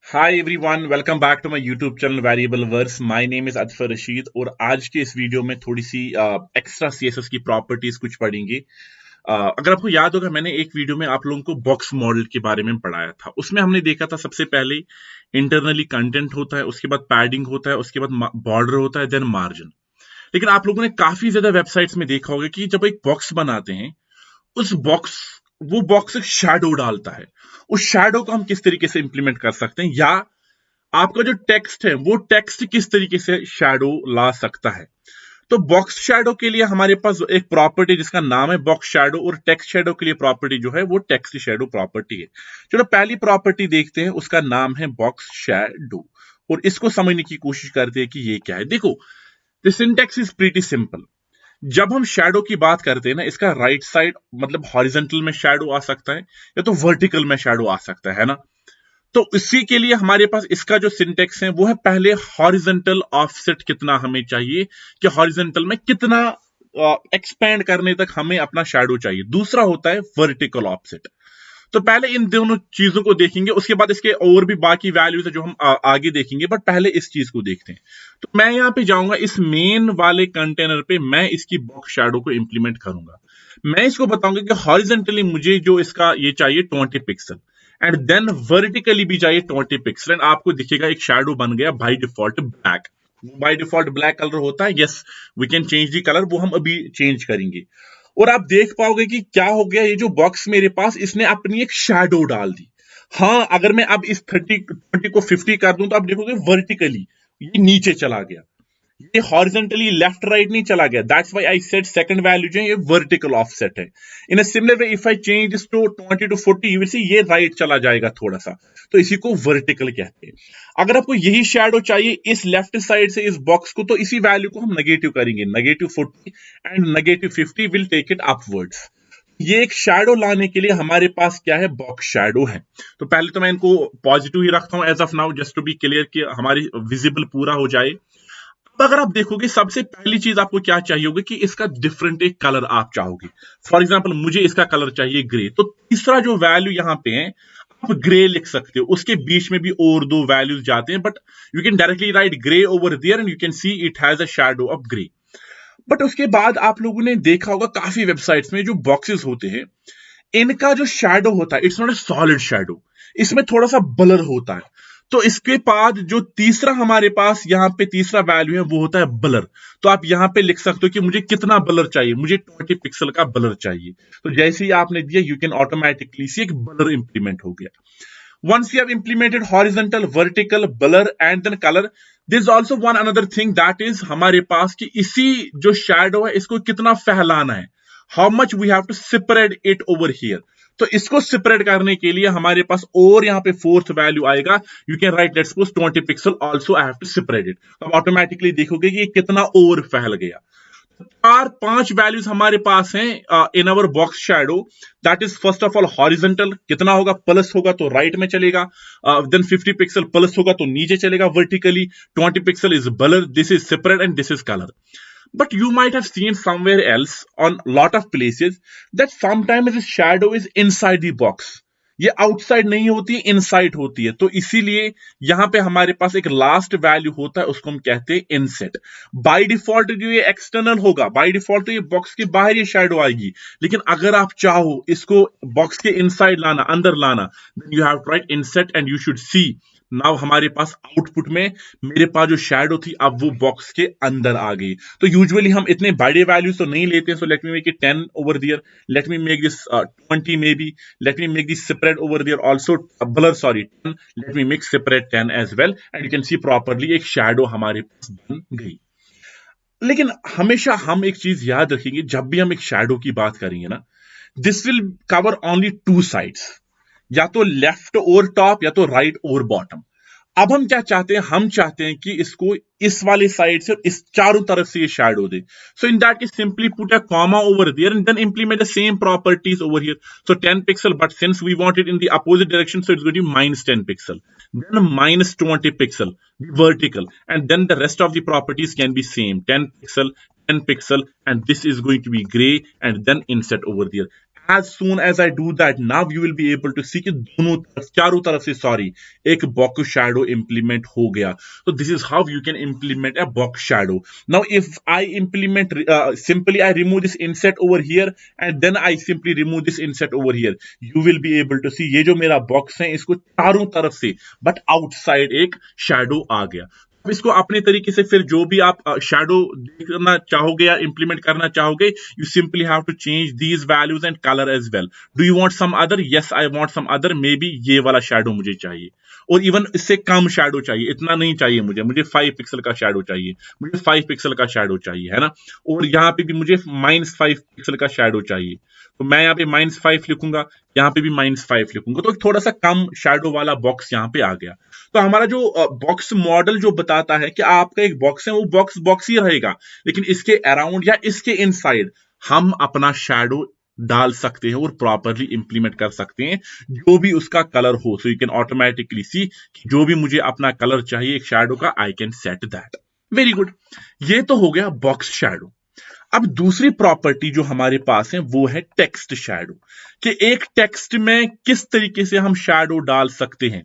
Hi everyone, welcome back to my YouTube channel Variable Verse. My name is Adfar Rashid और आज के इस video में थोड़ी सी एक्स्ट्रा सीएसएस की प्रॉपर्टीज कुछ पढ़ेंगे। अगर आपको याद होगा, मैंने एक वीडियो में आप लोगों को बॉक्स मॉडल के बारे में पढ़ाया था। उसमें हमने देखा था सबसे पहले इंटरनली कंटेंट होता है, उसके बाद पैडिंग होता है, उसके बाद बॉर्डर होता है, देन मार्जिन। लेकिन आप लोगों ने काफी ज्यादा वेबसाइट्स में देखा होगा कि जब एक बॉक्स बनाते हैं, उस बॉक्स वो बॉक्स एक शैडो डालता है। उस शैडो को हम किस तरीके से इंप्लीमेंट कर सकते हैं, या आपका जो टेक्स्ट है वो टेक्स्ट किस तरीके से शैडो ला सकता है। तो बॉक्स शैडो के लिए हमारे पास एक प्रॉपर्टी जिसका नाम है बॉक्स शैडो, और टेक्स्ट शैडो के लिए प्रॉपर्टी जो है वो टेक्स्ट शैडो प्रॉपर्टी है। चलो पहली प्रॉपर्टी देखते हैं, उसका नाम है बॉक्स शैडो, और इसको समझने की कोशिश करते हैं कि ये क्या है। देखो, the syntax is pretty simple. जब हम शैडो की बात करते हैं ना, इसका राइट साइड मतलब हॉरिजेंटल में शैडो आ सकता है, या तो वर्टिकल में शैडो आ सकता है ना। तो इसी के लिए हमारे पास इसका जो सिंटेक्स है वो है, पहले हॉरिजेंटल ऑफसेट कितना हमें चाहिए, कि हॉरिजेंटल में कितना एक्सपेंड करने तक हमें अपना शैडो चाहिए। दूसरा होता है वर्टिकल ऑफसेट। तो पहले इन दोनों चीजों को देखेंगे, उसके बाद इसके और भी बाकी वैल्यूज है जो हम आगे देखेंगे, बट पहले इस चीज को देखते हैं। तो मैं यहां पे जाऊंगा इस मेन वाले कंटेनर पे, मैं इसकी बॉक्स शैडो को इंप्लीमेंट करूंगा। मैं इसको बताऊंगा कि हॉरिजेंटली मुझे जो इसका ये चाहिए 20 पिक्सल, एंड देन वर्टिकली भी चाहिए 20 पिक्सल, एंड आपको दिखेगा एक शैडो बन गया by default black. By default black colour होता है, yes we can change the colour, वो हम अभी चेंज करेंगे। और आप देख पाओगे कि क्या हो गया, ये जो बॉक्स मेरे पास, इसने अपनी एक शैडो डाल दी। हाँ, अगर मैं अब इस 30 को 50 कर दूं तो आप देखोगे वर्टिकली ये नीचे चला गया, ये हॉरिजेंटली लेफ्ट राइट नहीं चला गया। That's why I said second value जो है ये वर्टिकल ऑफसेट है। In a similar way if I change this to 20 to 40, you will see ये राइट चला जाएगा थोड़ा सा, तो इसी को वर्टिकल कहते हैं। अगर आपको यही शैडो चाहिए इस लेफ्ट साइड से इस बॉक्स को, तो इसी वैल्यू को हम नेगेटिव करेंगे, -40 and -50 will take it upwards. ये एक शैडो लाने के लिए हमारे पास क्या है, बॉक्स शैडो है। तो पहले तो मैं इनको पॉजिटिव ही रखता हूं as of now, just to be clear कि हमारी विजिबल पूरा हो जाए। अब अगर आप देखोगे, सबसे पहली चीज आपको क्या चाहिए होगी, कि इसका डिफरेंट एक कलर आप चाहोगे। फॉर एग्जाम्पल मुझे इसका कलर चाहिए ग्रे, तो तीसरा जो वैल्यू यहां पे है आप ग्रे लिख सकते हो, उसके बीच में भी और दो वैल्यूज जाते हैं, but you can directly write grey over there and you can see it has a shadow of grey. But उसके बाद आप लोगों ने देखा होगा काफी वेबसाइट्स में जो बॉक्सेस होते हैं, इनका जो शैडो होता है it's not a solid shadow, इसमें थोड़ा सा ब्लर होता है। तो इसके बाद जो तीसरा हमारे पास यहां पे तीसरा वैल्यू है वो होता है ब्लर। तो आप यहां पे लिख सकते हो कि मुझे कितना ब्लर चाहिए, मुझे 20 पिक्सल का ब्लर चाहिए। तो जैसे ही आपने दिया, यू कैन ऑटोमेटिकली सी एक ब्लर इंप्लीमेंट हो गया। once you have implemented horizontal, vertical, blur and then color, there's also one another thing that is हमारे पास कि इसी जो shadow है इसको कितना फैलाना है, how much we have to separate it over here। तो इसको सेपरेट करने के लिए हमारे पास और यहां पे फोर्थ वैल्यू आएगा, you can write let's suppose 20 pixel also I have to separate it. तो ऑटोमेटिकली देखोगे कि ये कितना और फैल गया। चार पांच वैल्यूज हमारे पास हैं in our box shadow. That is first of all horizontal, कितना होगा, प्लस होगा तो राइट में चलेगा, देन 50 पिक्सल प्लस होगा तो नीचे चलेगा vertically, 20 pixel is blur, this is separate and this is colour. But you might have seen somewhere else on lot of places that sometimes the shadow is inside the box। ये outside नहीं होती है, inside होती है। तो इसीलिए यहां पे हमारे पास एक लास्ट वैल्यू होता है, उसको हम कहते हैं इनसेट। बाय डिफॉल्ट जो ये एक्सटर्नल होगा, बाय डिफॉल्ट तो ये बॉक्स के बाहर ये शैडो आएगी, लेकिन अगर आप चाहो इसको बॉक्स के इनसाइड लाना, अंदर लाना, then you have to write inset and you should see now हमारे पास आउटपुट में मेरे पास जो शैडो थी अब वो बॉक्स के अंदर आ गई। तो यूजुअली हम इतने बड़े वैल्यूज तो नहीं लेते हैं, so let me make it 10 over there, let me make this 20 maybe, let me make this separate over there also, blur sorry 10, let me make separate 10 as well, and you can see properly एक shadow हमारे पास बन गई। लेकिन हमेशा हम एक चीज याद रखेंगे, जब भी हम एक शैडो की बात करेंगे ना, this will cover only two sides, या तो लेफ्ट और टॉप या तो राइट और बॉटम। अब हम क्या चाहते हैं, हम चाहते हैं कि इसको इस वाले साइड से इस चारों तरफ से ये शैडो दे। So in that case simply put a comma over there and then implement the same properties over here. So 10 pixel, but since we want it in the opposite direction, so it's going to -10 pixel, then -20 pixel vertical, and then the rest of the properties can be same, 10 pixel, 10 pixel, and this is going to be gray and then inset over there। As soon as I do that, now you will be able to see कि दोनों तरफ, चारों तरफ से sorry, एक box shadow implement हो गया. So this is how you can implement a box shadow. Now if I implement simply I remove this inset over here and then I simply remove this inset over here, you will be able to see ये जो मेरा box है इसको चारों तरफ से but outside एक shadow आ गया. अब इसको अपने तरीके से फिर जो भी आप शैडो देखना चाहोगे या इंप्लीमेंट करना चाहोगे, you simply have to change these values and colour as well. Do you want some other? Yes, I want some other. Maybe ये वाला शैडो मुझे चाहिए, और इवन इससे कम शैडो चाहिए, इतना नहीं चाहिए मुझे 5 पिक्सल का शैडो चाहिए, मुझे 5 पिक्सल का शैडो चाहिए, है ना. और यहाँ पे भी मुझे -5 पिक्सल का शैडो चाहिए, तो मैं यहाँ पे -5 लिखूंगा, यहाँ पे भी -5 लिखूंगा, तो थोड़ा सा कम शैडो वाला बॉक्स यहाँ पे आ गया. तो हमारा जो बॉक्स मॉडल जो बताता है कि आपका एक बॉक्स है वो बॉक्स ही रहेगा, लेकिन इसके अराउंड या इसके इनसाइड हम अपना शैडो डाल सकते हैं और प्रॉपरली इंप्लीमेंट कर सकते हैं जो भी उसका कलर हो. सो यू कैन ऑटोमेटिकली सी जो भी मुझे अपना कलर चाहिए एक शैडो का, I can set that. Very good. ये तो हो गया बॉक्स शैडो. अब दूसरी प्रॉपर्टी जो हमारे पास है वो है टेक्स्ट शैडो, कि एक टेक्स्ट में किस तरीके से हम शैडो डाल सकते हैं.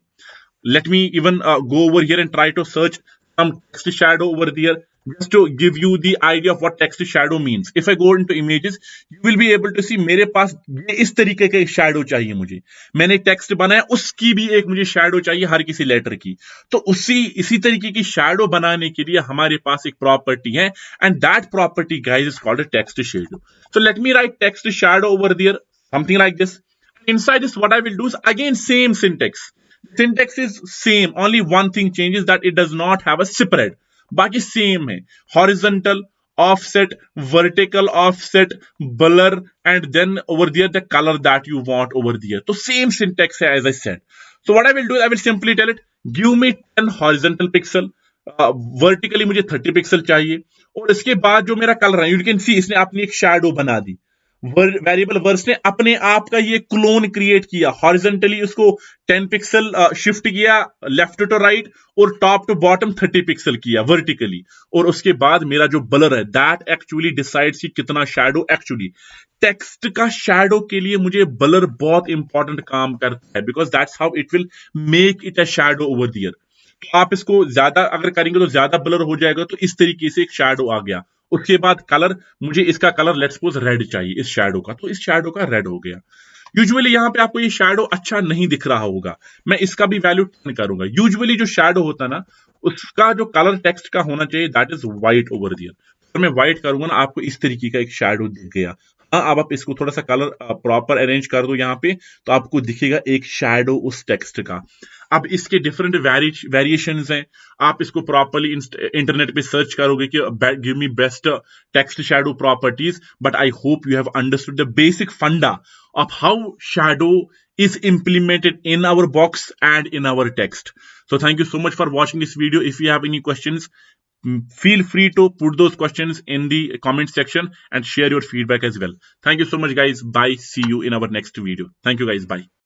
Let me even go over here and try to search some text shadow over there just to give you the idea of what text shadow means. If I go into images, you will be able to see मेरे पास ये इस तरीके का shadow चाहिए मुझे. मैंने text बनाया, उसकी भी एक मुझे शैडो चाहिए हर किसी लेटर की. तो इसी तरीके की शैडो बनाने के लिए हमारे पास एक प्रॉपर्टी है, and that property guys is called a text shadow. So let me write text shadow over there, something like this. Inside this, what I will do is again same syntax. Syntax is same, only one thing changes, that it does not have a spread. बाकी same है, horizontal offset, vertical offset, blur, and then over there the color that you want over there. तो same syntax है as I said. So what I will do, I will simply tell it, give me 10 horizontal pixel, vertically मुझे 30 pixel चाहिए, और इसके बाद जो मेरा colour है, यू कैन सी इसने अपनी एक शैडो बना दी. वेरिएबल वर्स ने अपने आप का ये क्लोन क्रिएट किया, हॉरिजॉन्टली उसको 10 पिक्सल शिफ्ट किया लेफ्ट टू राइट, और टॉप टू बॉटम 30 पिक्सल किया वर्टिकली, और उसके बाद मेरा जो ब्लर है दैट एक्चुअली डिसाइड्स कि कितना शैडो. एक्चुअली टेक्स्ट का शैडो के लिए मुझे ब्लर बहुत इंपॉर्टेंट काम करता है, because that's how it will make it a shadow over दियर. तो आप इसको ज्यादा अगर करेंगे तो ज्यादा ब्लर हो जाएगा, तो इस तरीके से एक शैडो आ गया. उसके बाद कलर, मुझे इसका कलर लेट्स सपोज रेड चाहिए इस शैडो का, तो इस शैडो का रेड हो गया. यूजुअली यहां पे आपको ये शैडो अच्छा नहीं दिख रहा होगा, मैं इसका भी वैल्यू 10 करूंगा. यूजुअली जो शैडो होता है ना, उसका जो कलर टेक्स्ट का होना चाहिए दैट इज व्हाइट ओवर दियर. अगर मैं व्हाइट करूंगा ना, आपको इस तरीके का एक शैडो दिख गया. हाँ, अब आप इसको थोड़ा सा कलर प्रॉपर अरेंज कर दो यहाँ पे, तो आपको दिखेगा एक शैडो उस टेक्स्ट का. अब इसके डिफरेंट वेरिएशंस हैं, आप इसको प्रॉपरली इंटरनेट पे सर्च करोगे कि give me best text shadow properties, but I hope you have understood the basic फंडा of how shadow is implemented in our box and in our text. So thank you so much for watching this video. If you have any questions, feel free to put those questions in the comment section and share your feedback as well. Thank you so much guys. Bye. See you in our next video. Thank you guys. Bye.